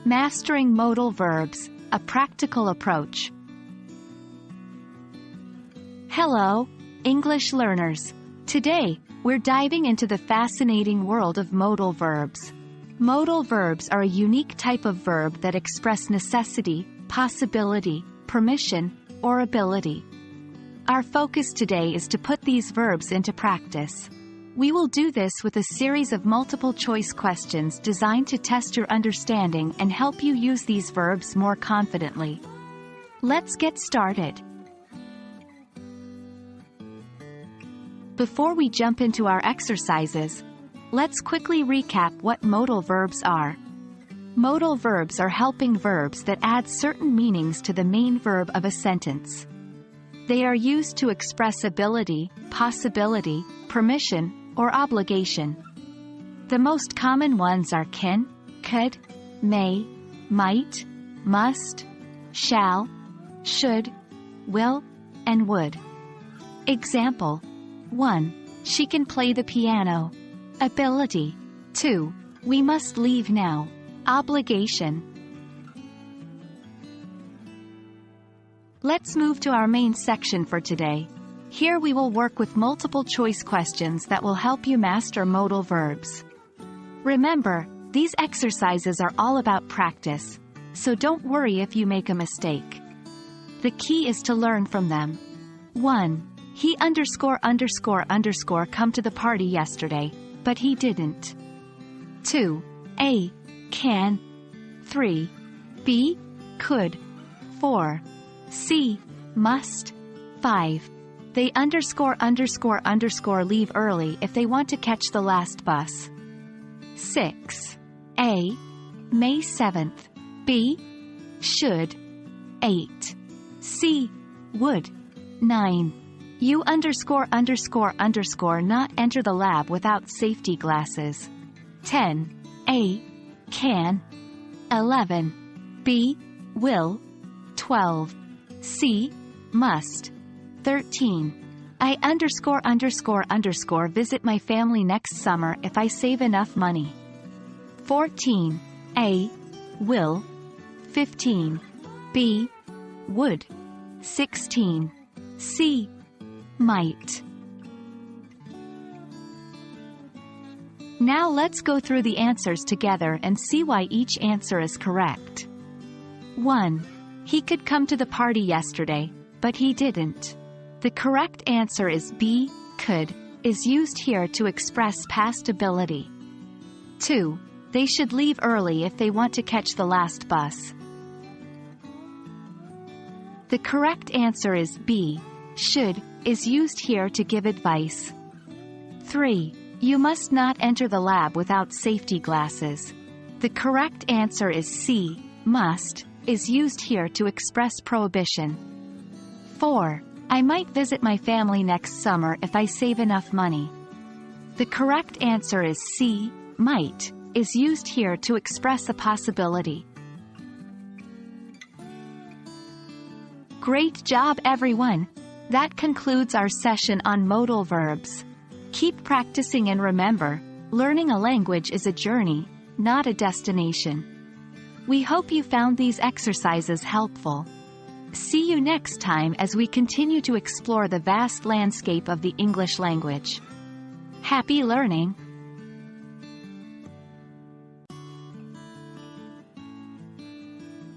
Mastering modal verbs, a practical approach. Hello, English learners. Today, we're diving into the fascinating world of modal verbs. Modal verbs are a unique type of verb that express necessity, possibility, permission, or ability. Our focus today is to put these verbs into practice. We will do this with a series of multiple-choice questions designed to test your understanding and help you use these verbs more confidently. Let's get started. Before we jump into our exercises, let's quickly recap what modal verbs are. Modal verbs are helping verbs that add certain meanings to the main verb of a sentence. They are used to express ability, possibility, permission, or obligation. The most common ones are can, could, may, might, must, shall, should, will, and would. Example: 1. She can play the piano. Ability. 2. We must leave now. Obligation. Let's move to our main section for today. Here we will work with multiple-choice questions that will help you master modal verbs. Remember, these exercises are all about practice, so don't worry if you make a mistake. The key is to learn from them. 1. He come to the party yesterday, but he didn't. 2. A. Can. 3. B. Could. 4. C. Must. 5. They leave early if they want to catch the last bus. 6. A. May 7th. B. Should. 8. C. Would. 9. You not enter the lab without safety glasses. 10. A. Can. 11. B. Will. 12. C. Must. 13. I visit my family next summer if I save enough money. 14. A. Will. 15. B. Would. 16. C. Might. Now let's go through the answers together and see why each answer is correct. 1. He could come to the party yesterday, but he didn't. The correct answer is B. Could, is used here to express past ability. 2. They should leave early if they want to catch the last bus. The correct answer is B. Should, is used here to give advice. 3. You must not enter the lab without safety glasses. The correct answer is C. Must, is used here to express prohibition. 4. I might visit my family next summer if I save enough money. The correct answer is C. Might, is used here to express a possibility. Great job, everyone! That concludes our session on modal verbs. Keep practicing and remember, learning a language is a journey, not a destination. We hope you found these exercises helpful. See you next time as we continue to explore the vast landscape of the English language. Happy learning!